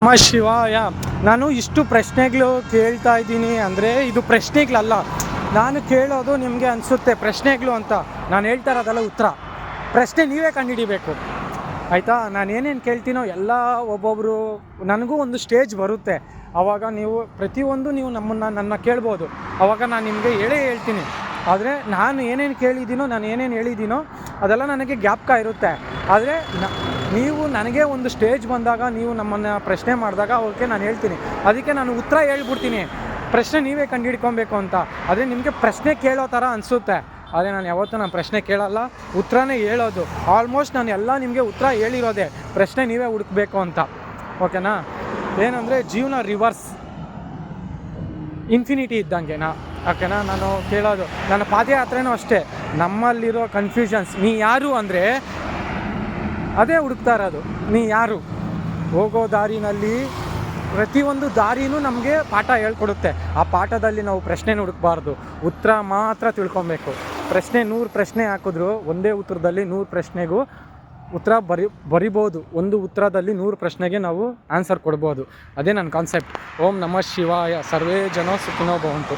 ನಮ ಶಿವಾಯ. ನಾನು ಇಷ್ಟು ಪ್ರಶ್ನೆಗಳು ಕೇಳ್ತಾ ಇದ್ದೀನಿ ಅಂದರೆ ಇದು ಪ್ರಶ್ನೆಗಳಲ್ಲ. ನಾನು ಕೇಳೋದು ನಿಮಗೆ ಅನಿಸುತ್ತೆ ಪ್ರಶ್ನೆಗಳು ಅಂತ. ನಾನು ಹೇಳ್ತಾ ಇರೋದಲ್ಲ ಉತ್ತರ. ಪ್ರಶ್ನೆ ನೀವೇ ಕಂಡುಹಿಡಿಬೇಕು ಆಯಿತಾ. ನಾನು ಏನೇನು ಕೇಳ್ತೀನೋ ಎಲ್ಲ ಒಬ್ಬೊಬ್ಬರು ನನಗೂ ಒಂದು ಸ್ಟೇಜ್ ಬರುತ್ತೆ. ಆವಾಗ ನೀವು ಪ್ರತಿಯೊಂದು ನೀವು ನನ್ನ ಕೇಳ್ಬೋದು. ಆವಾಗ ನಾನು ನಿಮಗೆ ಹೇಳ್ತೀನಿ. ಆದರೆ ನಾನು ಏನೇನು ಕೇಳಿದ್ದೀನೋ ನಾನು ಏನೇನು ಹೇಳಿದ್ದೀನೋ ಅದೆಲ್ಲ ನನಗೆ ಜ್ಞಾಪಕ ಇರುತ್ತೆ. ಆದರೆ ನೀವು ನನಗೆ ಒಂದು ಸ್ಟೇಜ್ ಬಂದಾಗ ನೀವು ನಮ್ಮನ್ನು ಪ್ರಶ್ನೆ ಮಾಡಿದಾಗ ಅವಕ್ಕೆ ನಾನು ಹೇಳ್ತೀನಿ. ಅದಕ್ಕೆ ನಾನು ಉತ್ತರ ಹೇಳ್ಬಿಡ್ತೀನಿ. ಪ್ರಶ್ನೆ ನೀವೇ ಕಂಡುಹಿಡ್ಕೊಬೇಕು ಅಂತ. ಆದರೆ ನಿಮಗೆ ಪ್ರಶ್ನೆ ಕೇಳೋ ಥರ ಅನಿಸುತ್ತೆ. ಆದರೆ ನಾನು ಯಾವತ್ತೂ ನಾನು ಪ್ರಶ್ನೆ ಕೇಳಲ್ಲ, ಉತ್ತರನೇ ಹೇಳೋದು. ಆಲ್ಮೋಸ್ಟ್ ನಾನು ಎಲ್ಲ ನಿಮಗೆ ಉತ್ತರ ಹೇಳಿರೋದೆ, ಪ್ರಶ್ನೆ ನೀವೇ ಹುಡುಕಬೇಕು ಅಂತ. ಓಕೆನಾ. ಏನಂದರೆ ಜೀವನ ರಿವರ್ಸ್ ಇನ್ಫಿನಿಟಿ ಇದ್ದಂಗೆನಾ. ಓಕೆನಾ. ನಾನು ಕೇಳೋದು ನನ್ನ ಪಾದಯಾತ್ರೆನೂ ಅಷ್ಟೇ. ನಮ್ಮಲ್ಲಿರೋ ಕನ್ಫ್ಯೂಷನ್ಸ್, ನೀ ಯಾರು ಅಂದರೆ ಅದೇ ಹುಡುಕ್ತಾ ಇರೋದು. ನೀ ಯಾರು. ಹೋಗೋ ದಾರಿನಲ್ಲಿ ಪ್ರತಿಯೊಂದು ದಾರಿನೂ ನಮಗೆ ಪಾಠ ಹೇಳ್ಕೊಡುತ್ತೆ. ಆ ಪಾಠದಲ್ಲಿ ನಾವು ಪ್ರಶ್ನೆ ಹುಡುಕಬಾರ್ದು, ಉತ್ತರ ಮಾತ್ರ ತಿಳ್ಕೊಬೇಕು. ಪ್ರಶ್ನೆ 100 ಪ್ರಶ್ನೆ ಹಾಕಿದ್ರು ಒಂದೇ ಉತ್ತರದಲ್ಲಿ 100 ಪ್ರಶ್ನೆಗೂ ಉತ್ತರ ಬರಿಬೋದು. ಒಂದು ಉತ್ತರದಲ್ಲಿ 100 ಪ್ರಶ್ನೆಗೆ ನಾವು ಆನ್ಸರ್ ಕೊಡ್ಬೋದು. ಅದೇ ನನ್ನ ಕಾನ್ಸೆಪ್ಟ್. ಓಂ ನಮಃ ಶಿವಾಯ. ಸರ್ವೇ ಜನೋ ಸುಖಿನೋ ಭವಂತು.